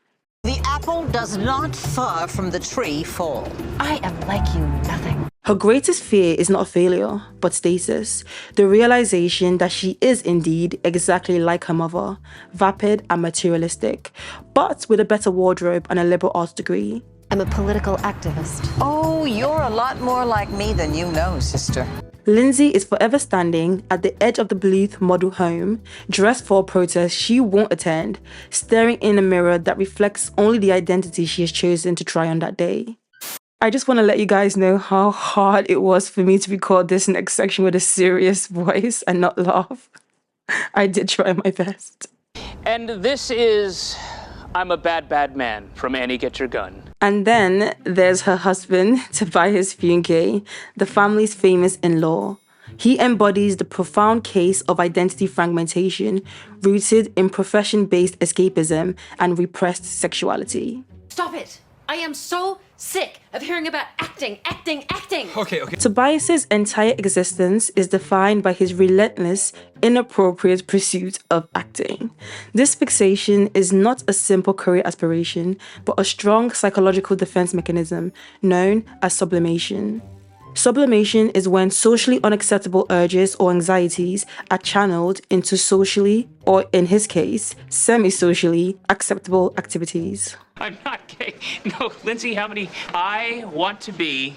The apple does not far from the tree fall. I am like you nothing. Her greatest fear is not failure, but stasis, the realization that she is indeed exactly like her mother, vapid and materialistic, but with a better wardrobe and a liberal arts degree. I'm a political activist. Oh, you're a lot more like me than you know, sister. Lindsay is forever standing at the edge of the Bluth model home, dressed for a protest she won't attend, staring in a mirror that reflects only the identity she has chosen to try on that day. I just want to let you guys know how hard it was for me to record this next section with a serious voice and not laugh. I did try my best. And this is I'm a Bad, Bad Man from Annie Get Your Gun. And then there's her husband, Tobias Fünke, the family's famous in-law. He embodies the profound case of identity fragmentation rooted in profession-based escapism and repressed sexuality. Stop it! I am so sick of hearing about acting. Okay. Tobias's entire existence is defined by his relentless, inappropriate pursuit of acting. This fixation is not a simple career aspiration, but a strong psychological defense mechanism known as sublimation. Sublimation is when socially unacceptable urges or anxieties are channeled into socially, or in his case, semi-socially acceptable activities. I'm not gay. No, Lindsay, I want to be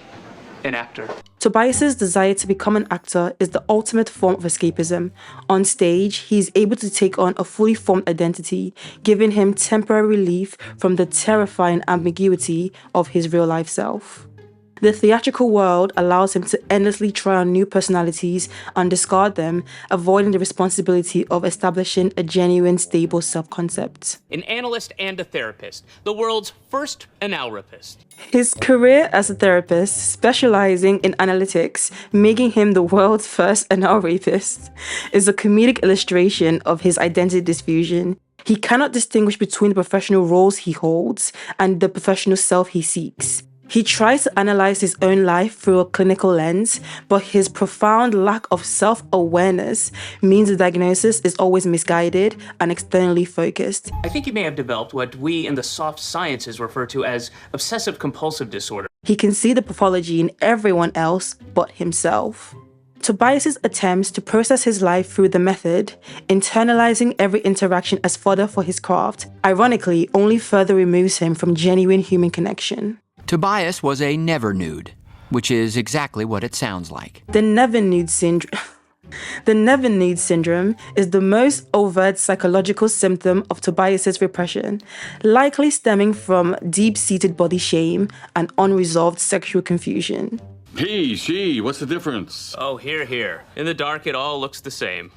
an actor. Tobias's desire to become an actor is the ultimate form of escapism. On stage, he is able to take on a fully formed identity, giving him temporary relief from the terrifying ambiguity of his real-life self. The theatrical world allows him to endlessly try on new personalities and discard them, avoiding the responsibility of establishing a genuine, stable self-concept. An analyst and a therapist, the world's first analrapist. His career as a therapist, specializing in analytics, making him the world's first anal rapist, is a comedic illustration of his identity diffusion. He cannot distinguish between the professional roles he holds and the professional self he seeks. He tries to analyze his own life through a clinical lens, but his profound lack of self-awareness means the diagnosis is always misguided and externally focused. I think you may have developed what we in the soft sciences refer to as obsessive-compulsive disorder. He can see the pathology in everyone else but himself. Tobias's attempts to process his life through the method, internalizing every interaction as fodder for his craft, ironically only further removes him from genuine human connection. Tobias was a never nude, which is exactly what it sounds like. The never nude syndrome is the most overt psychological symptom of Tobias's repression, likely stemming from deep-seated body shame and unresolved sexual confusion. He, she, what's the difference? Oh, here. In the dark, it all looks the same.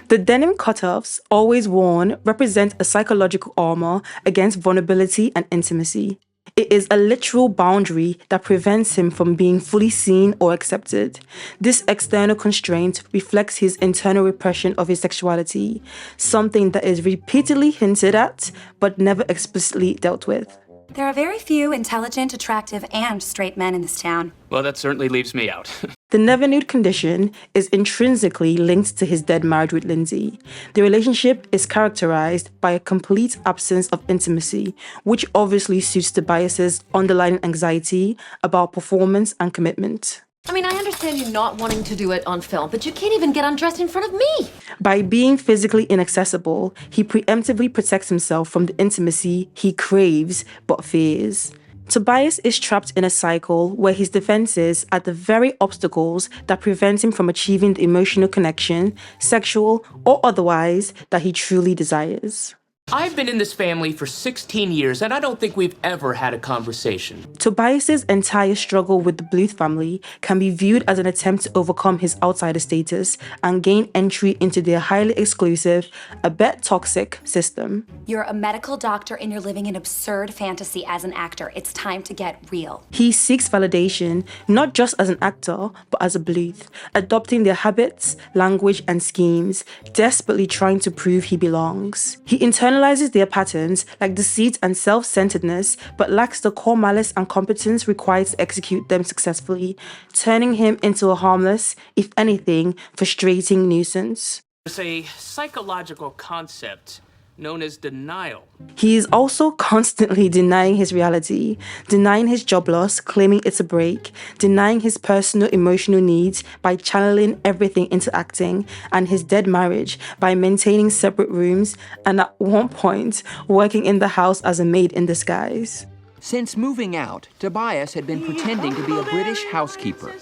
The denim cutoffs, always worn, represent a psychological armor against vulnerability and intimacy. It is a literal boundary that prevents him from being fully seen or accepted. This external constraint reflects his internal repression of his sexuality, something that is repeatedly hinted at but never explicitly dealt with. There are very few intelligent, attractive, and straight men in this town. Well, that certainly leaves me out. The never nude condition is intrinsically linked to his dead marriage with Lindsay. The relationship is characterized by a complete absence of intimacy, which obviously suits Tobias's underlying anxiety about performance and commitment. I mean, I understand you not wanting to do it on film, but you can't even get undressed in front of me. By being physically inaccessible, he preemptively protects himself from the intimacy he craves but fears. Tobias is trapped in a cycle where his defenses are the very obstacles that prevent him from achieving the emotional connection, sexual or otherwise, that he truly desires. I've been in this family for 16 years, and I don't think we've ever had a conversation. Tobias's entire struggle with the Bluth family can be viewed as an attempt to overcome his outsider status and gain entry into their highly exclusive, a bit toxic system. You're a medical doctor and you're living an absurd fantasy as an actor. It's time to get real. He seeks validation, not just as an actor, but as a Bluth, adopting their habits, language, and schemes, desperately trying to prove he belongs. He internalizes their patterns like deceit and self-centeredness, but lacks the core malice and competence required to execute them successfully, turning him into a harmless, if anything, frustrating nuisance. There's a psychological concept known as denial. He is also constantly denying his reality, denying his job loss, claiming it's a break, denying his personal emotional needs by channeling everything into acting, and his dead marriage by maintaining separate rooms and at one point working in the house as a maid in disguise. Since moving out, Tobias had been pretending to be a British housekeeper.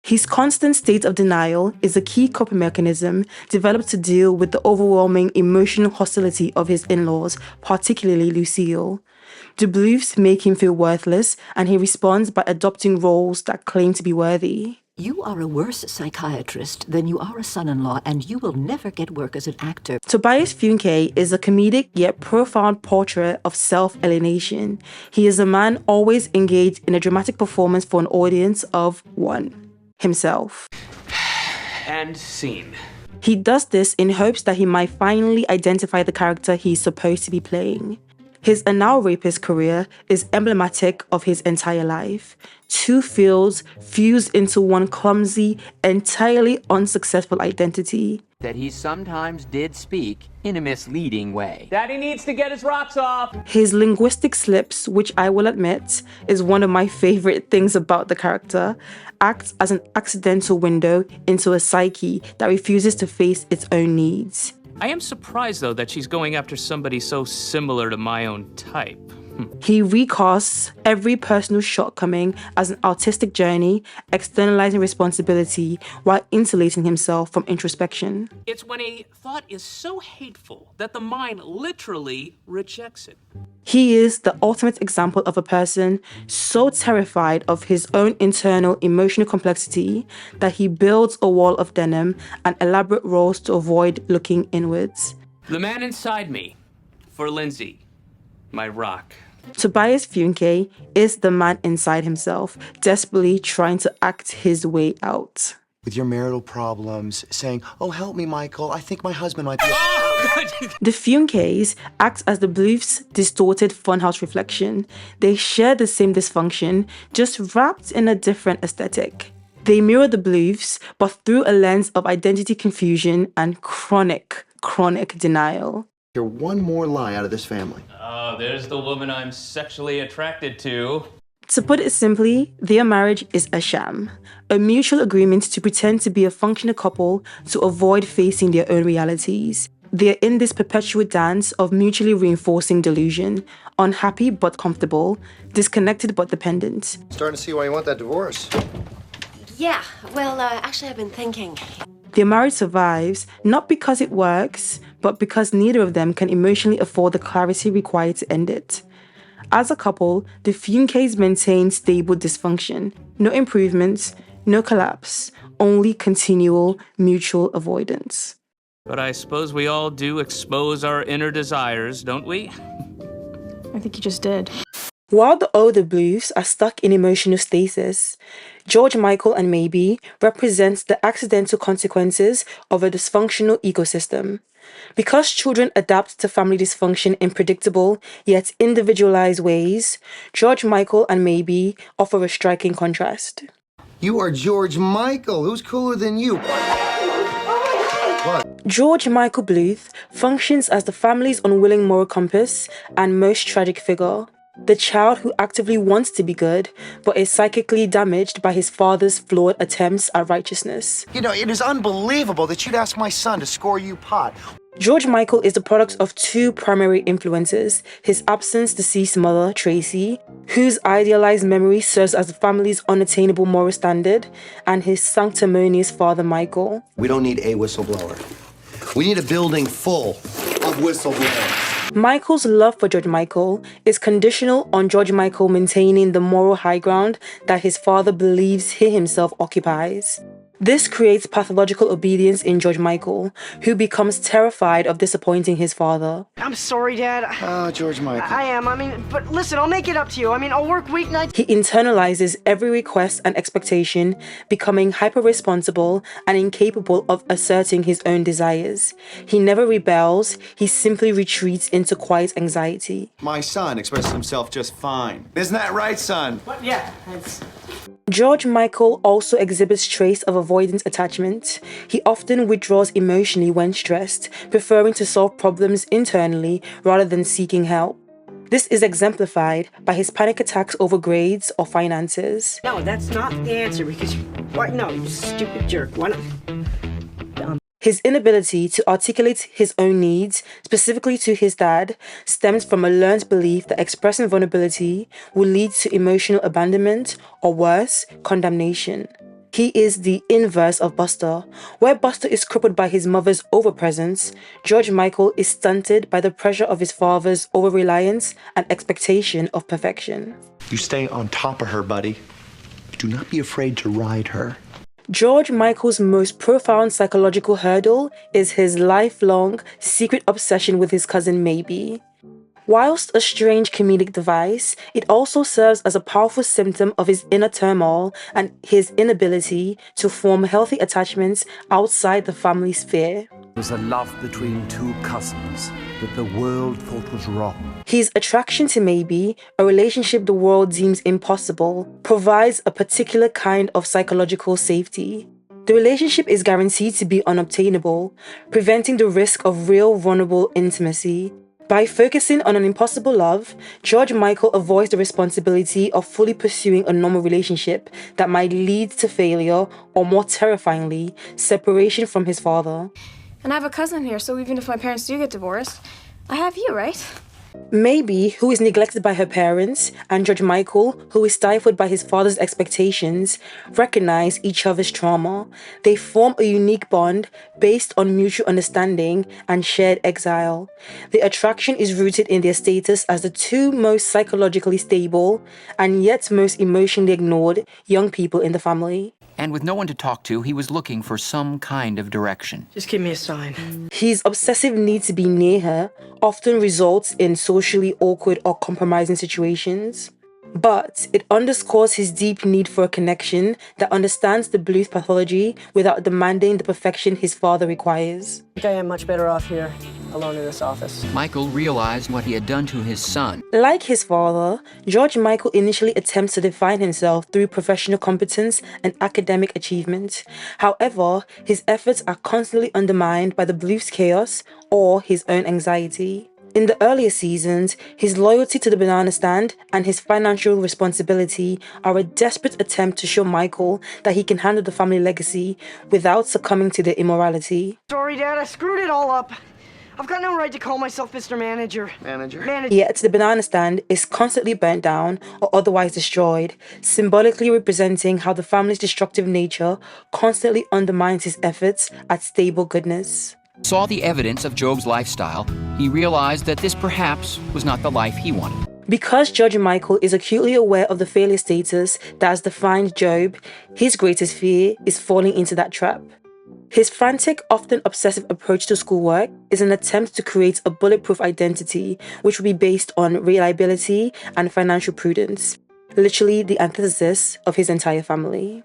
His constant state of denial is a key coping mechanism developed to deal with the overwhelming emotional hostility of his in-laws, particularly Lucille. The Bluths make him feel worthless, and he responds by adopting roles that claim to be worthy. You are a worse psychiatrist than you are a son-in-law, and you will never get work as an actor. Tobias Fünke is a comedic yet profound portrait of self-alienation. He is a man always engaged in a dramatic performance for an audience of one. Himself. And scene. He does this in hopes that he might finally identify the character he's supposed to be playing. His anal rapist career is emblematic of his entire life. Two fields fused into one clumsy, entirely unsuccessful identity. That he sometimes did speak in a misleading way. Daddy needs to get his rocks off. His linguistic slips, which I will admit is one of my favorite things about the character, acts as an accidental window into a psyche that refuses to face its own needs. I am surprised, though, that she's going after somebody so similar to my own type. He recasts every personal shortcoming as an artistic journey, externalizing responsibility while insulating himself from introspection. It's when a thought is so hateful that the mind literally rejects it. He is the ultimate example of a person so terrified of his own internal emotional complexity that he builds a wall of denim and elaborate roles to avoid looking inwards. The man inside me, for Lindsay, my rock. Tobias Fünke is the man inside himself, desperately trying to act his way out. With your marital problems, saying, "Oh, help me, Michael. I think my husband might be..." The Fünkes act as the Bluths' distorted funhouse reflection. They share the same dysfunction, just wrapped in a different aesthetic. They mirror the Bluths, but through a lens of identity confusion and chronic denial. You're one more lie out of this family. Oh, there's the woman I'm sexually attracted to. To put it simply, their marriage is a sham, a mutual agreement to pretend to be a functional couple to avoid facing their own realities. They're in this perpetual dance of mutually reinforcing delusion, unhappy but comfortable, disconnected but dependent. Starting to see why you want that divorce. Yeah, well, actually, I've been thinking. Their marriage survives, not because it works, but because neither of them can emotionally afford the clarity required to end it. As a couple, the Fünkes maintain stable dysfunction. No improvements, no collapse, only continual mutual avoidance. But I suppose we all do expose our inner desires, don't we? I think you just did. While the older Bluths are stuck in emotional stasis, George, Micheal, and Maeby represent the accidental consequences of a dysfunctional ecosystem. Because children adapt to family dysfunction in predictable yet individualized ways, George, Micheal, and Maeby offer a striking contrast. You are George Micheal. Who's cooler than you? What? George Micheal Bluth functions as the family's unwilling moral compass and most tragic figure. The child who actively wants to be good, but is psychically damaged by his father's flawed attempts at righteousness. You know, it is unbelievable that you'd ask my son to score you pot. George Micheal is the product of two primary influences: his absence-deceased mother, Tracy, whose idealized memory serves as the family's unattainable moral standard, and his sanctimonious father, Micheal. We don't need a whistleblower. We need a building full of whistleblowers. Michael's love for George Micheal is conditional on George Micheal maintaining the moral high ground that his father believes he himself occupies. This creates pathological obedience in George Micheal, who becomes terrified of disappointing his father. I'm sorry, Dad. Oh, George Micheal. I am. But listen, I'll make it up to you. I'll work weeknights. He internalizes every request and expectation, becoming hyper-responsible and incapable of asserting his own desires. He never rebels, he simply retreats into quiet anxiety. My son expresses himself just fine. Isn't that right, son? What? Yeah. George Micheal also exhibits traits of avoidant attachment. He often withdraws emotionally when stressed, preferring to solve problems internally rather than seeking help. This is exemplified by his panic attacks over grades or finances. No, that's not the answer because... What? No, you stupid jerk. Why not? His inability to articulate his own needs, specifically to his dad, stems from a learned belief that expressing vulnerability will lead to emotional abandonment or worse, condemnation. He is the inverse of Buster. Where Buster is crippled by his mother's overpresence, George Michael is stunted by the pressure of his father's over-reliance and expectation of perfection. You stay on top of her, buddy. Do not be afraid to ride her. George Michael's most profound psychological hurdle is his lifelong secret obsession with his cousin Maeby. Whilst a strange comedic device, it also serves as a powerful symptom of his inner turmoil and his inability to form healthy attachments outside the family sphere. It was a love between two cousins that the world thought was wrong. His attraction to Maeby, a relationship the world deems impossible, provides a particular kind of psychological safety. The relationship is guaranteed to be unobtainable, preventing the risk of real vulnerable intimacy. By focusing on an impossible love, George Michael avoids the responsibility of fully pursuing a normal relationship that might lead to failure or, more terrifyingly, separation from his father. And I have a cousin here, so even if my parents do get divorced, I have you, right? Maeby, who is neglected by her parents, and George Michael, who is stifled by his father's expectations, recognize each other's trauma. They form a unique bond based on mutual understanding and shared exile. The attraction is rooted in their status as the two most psychologically stable and yet most emotionally ignored young people in the family. And with no one to talk to, he was looking for some kind of direction. Just give me a sign. His obsessive need to be near her often results in socially awkward or compromising situations. But it underscores his deep need for a connection that understands the Bluth pathology without demanding the perfection his father requires. I think I am much better off here, alone in this office. Michael realized what he had done to his son. Like his father, George Michael initially attempts to define himself through professional competence and academic achievement. However, his efforts are constantly undermined by the Bluth's chaos or his own anxiety. In the earlier seasons, his loyalty to the banana stand and his financial responsibility are a desperate attempt to show Michael that he can handle the family legacy without succumbing to their immorality. Sorry, Dad, I screwed it all up. I've got no right to call myself Mr. Manager. Yet the banana stand is constantly burnt down or otherwise destroyed, symbolically representing how the family's destructive nature constantly undermines his efforts at stable goodness. Saw the evidence of Job's lifestyle, he realized that this perhaps was not the life he wanted. Because George Michael is acutely aware of the failure status that has defined Job, his greatest fear is falling into that trap. His frantic, often obsessive approach to schoolwork is an attempt to create a bulletproof identity which will be based on reliability and financial prudence, literally the antithesis of his entire family.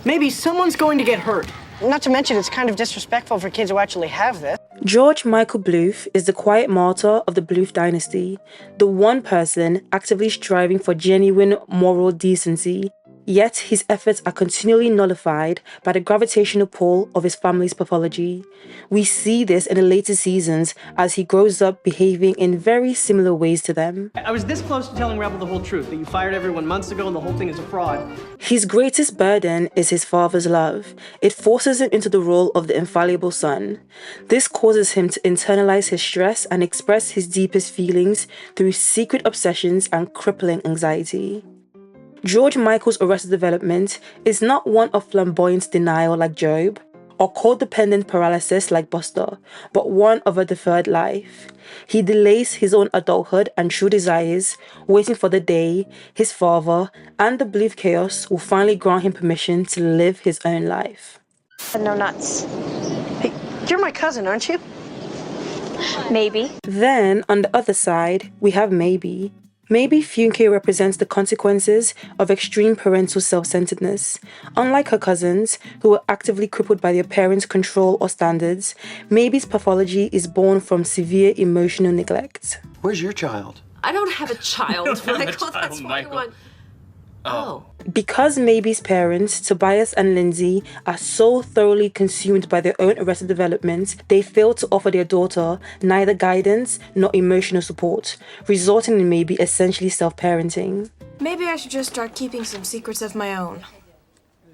Maybe someone's going to get hurt. Not to mention, it's kind of disrespectful for kids who actually have this. George Michael Bluth is the quiet martyr of the Bluth dynasty, the one person actively striving for genuine moral decency. Yet his efforts are continually nullified by the gravitational pull of his family's pathology. We see this in the later seasons as he grows up behaving in very similar ways to them. I was this close to telling Rebel the whole truth, that you fired everyone months ago and the whole thing is a fraud. His greatest burden is his father's love. It forces him into the role of the infallible son. This causes him to internalize his stress and express his deepest feelings through secret obsessions and crippling anxiety. George Michael's arrested development is not one of flamboyant denial like Job, or codependent paralysis like Buster, but one of a deferred life. He delays his own adulthood and true desires, waiting for the day his father and the Bluth chaos will finally grant him permission to live his own life. No nuts. Hey, you're my cousin, aren't you? Maybe. Then, on the other side, we have Maeby. Maeby Fünke represents the consequences of extreme parental self-centeredness. Unlike her cousins, who were actively crippled by their parents' control or standards, Maeby's pathology is born from severe emotional neglect. Where's your child? I don't have a child, Michael. That's why you want... Oh. Because Maeby's parents, Tobias and Lindsay, are so thoroughly consumed by their own arrested development, they fail to offer their daughter neither guidance nor emotional support, resulting in Maeby essentially self-parenting. Maybe I should just start keeping some secrets of my own.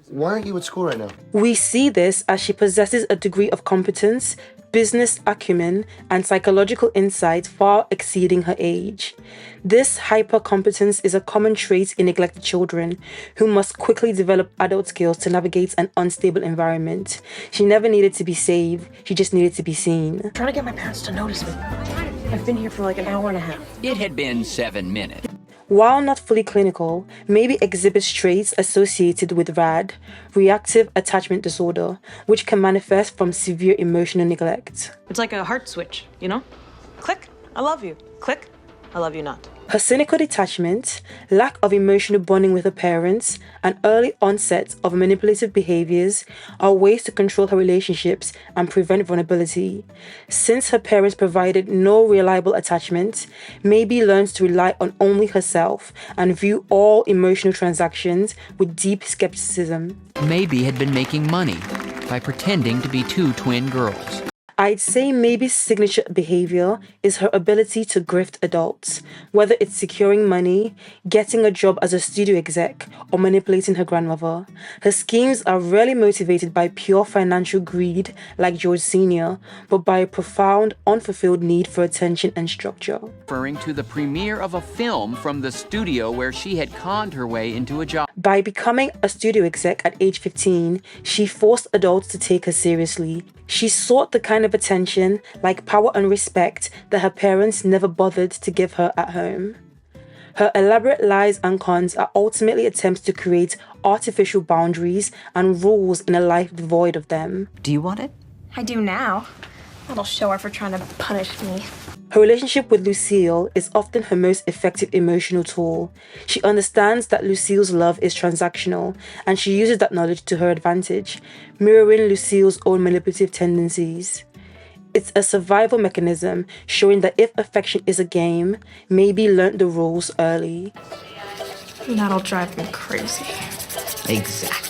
Why aren't you at school right now? We see this as she possesses a degree of competence, business acumen, and psychological insight far exceeding her age. This hyper-competence is a common trait in neglected children who must quickly develop adult skills to navigate an unstable environment. She never needed to be saved, she just needed to be seen. I'm trying to get my parents to notice me. I've been here for like an hour and a half. It had been 7 minutes. While not fully clinical, Maeby exhibits traits associated with RAD, reactive attachment disorder, which can manifest from severe emotional neglect. It's like a heart switch, you know? Click, I love you. Click, I love you not. Her cynical detachment, lack of emotional bonding with her parents, and early onset of manipulative behaviors are ways to control her relationships and prevent vulnerability. Since her parents provided no reliable attachment, Maeby learns to rely on only herself and view all emotional transactions with deep skepticism. Maeby had been making money by pretending to be 2 twin girls. I'd say Maeby's signature behavior is her ability to grift adults, whether it's securing money, getting a job as a studio exec, or manipulating her grandmother. Her schemes are rarely motivated by pure financial greed like George Sr., but by a profound, unfulfilled need for attention and structure. Referring to the premiere of a film from the studio where she had conned her way into a job. By becoming a studio exec at age 15, she forced adults to take her seriously. She sought the kind of attention, like power and respect, that her parents never bothered to give her at home. Her elaborate lies and cons are ultimately attempts to create artificial boundaries and rules in a life devoid of them. Do you want it? I do now. That'll show her for trying to punish me. Her relationship with Lucille is often her most effective emotional tool. She understands that Lucille's love is transactional, and she uses that knowledge to her advantage, mirroring Lucille's own manipulative tendencies. It's a survival mechanism, showing that if affection is a game, Maeby learned the rules early. That'll drive me crazy. Exactly.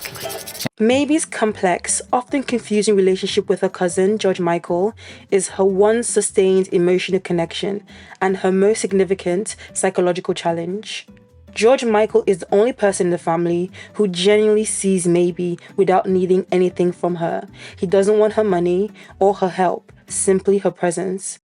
Maeby's complex, often confusing relationship with her cousin, George Micheal, is her one sustained emotional connection and her most significant psychological challenge. George Micheal is the only person in the family who genuinely sees Maeby without needing anything from her. He doesn't want her money or her help, simply her presence.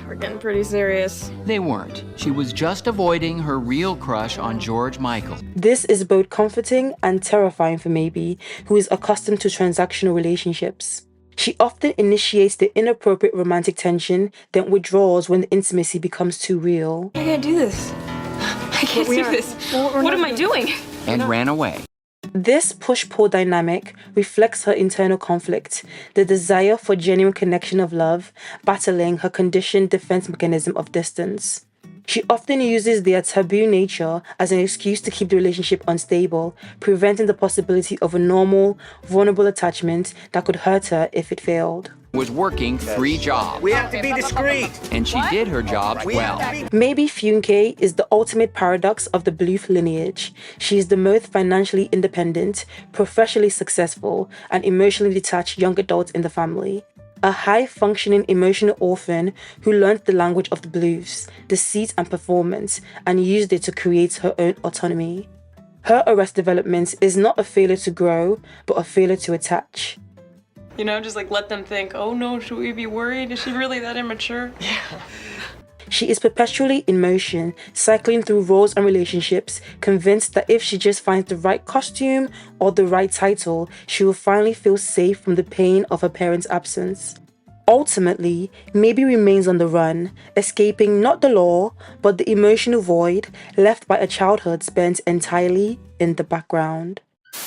We're getting pretty serious. They weren't. She was just avoiding her real crush on George Micheal. This is both comforting and terrifying for Maeby, who is accustomed to transactional relationships. She often initiates the inappropriate romantic tension, then withdraws when the intimacy becomes too real. I can't do this. I can't do this. What am I doing? And ran away. This push-pull dynamic reflects her internal conflict, the desire for genuine connection of love, battling her conditioned defense mechanism of distance. She often uses their taboo nature as an excuse to keep the relationship unstable, preventing the possibility of a normal, vulnerable attachment that could hurt her if it failed. Was working 3 jobs. We have to be discreet. And she did her jobs well. Maeby Fünke is the ultimate paradox of the Bluth lineage. She is the most financially independent, professionally successful, and emotionally detached young adult in the family. A high-functioning emotional orphan who learned the language of the Bluths, deceit and performance, and used it to create her own autonomy. Her arrest development is not a failure to grow, but a failure to attach. You know, just like let them think, oh no, should we be worried? Is she really that immature? Yeah. She is perpetually in motion, cycling through roles and relationships, convinced that if she just finds the right costume or the right title, she will finally feel safe from the pain of her parents' absence. Ultimately, Maeby remains on the run, escaping not the law, but the emotional void left by a childhood spent entirely in the background.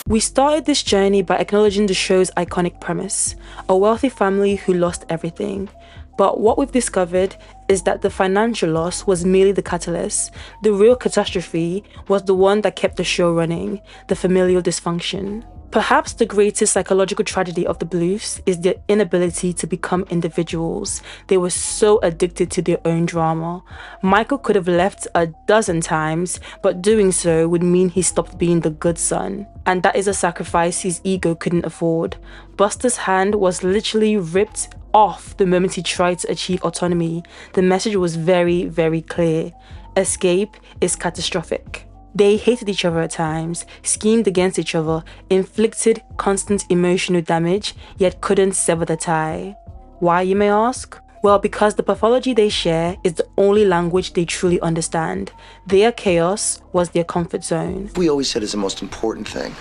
We started this journey by acknowledging the show's iconic premise, a wealthy family who lost everything. But what we've discovered is that the financial loss was merely the catalyst. The real catastrophe was the one that kept the show running, the familial dysfunction. Perhaps the greatest psychological tragedy of the Bluths is their inability to become individuals. They were so addicted to their own drama. Micheal could have left a dozen times, but doing so would mean he stopped being the good son. And that is a sacrifice his ego couldn't afford. Buster's hand was literally ripped off the moment he tried to achieve autonomy. The message was very, very clear. Escape is catastrophic. They hated each other at times, schemed against each other, inflicted constant emotional damage, yet couldn't sever the tie. Why, you may ask? Well, because the pathology they share is the only language they truly understand. Their chaos was their comfort zone. We always said is the most important thing.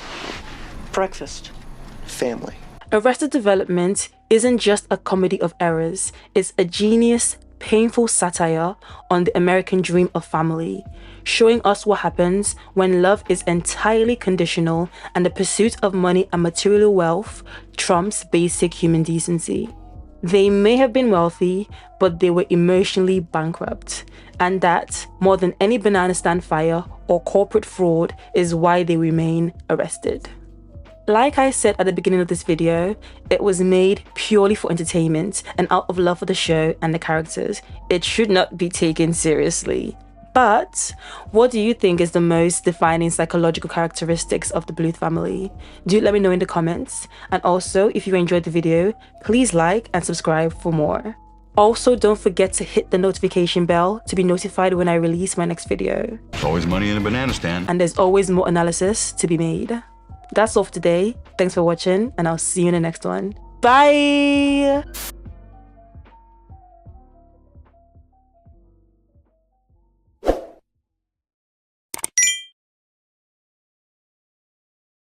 Breakfast. Family. Arrested Development isn't just a comedy of errors, it's a genius, painful satire on the American dream of family, showing us what happens when love is entirely conditional and the pursuit of money and material wealth trumps basic human decency. They may have been wealthy, but they were emotionally bankrupt. And that, more than any banana stand fire or corporate fraud, is why they remain arrested. Like I said at the beginning of this video, it was made purely for entertainment and out of love for the show and the characters. It should not be taken seriously. But what do you think is the most defining psychological characteristics of the Bluth family? Do let me know in the comments. And also, if you enjoyed the video, please like and subscribe for more. Also, don't forget to hit the notification bell to be notified when I release my next video. Always money in a banana stand. And there's always more analysis to be made. That's all for today. Thanks for watching, and I'll see you in the next one. Bye!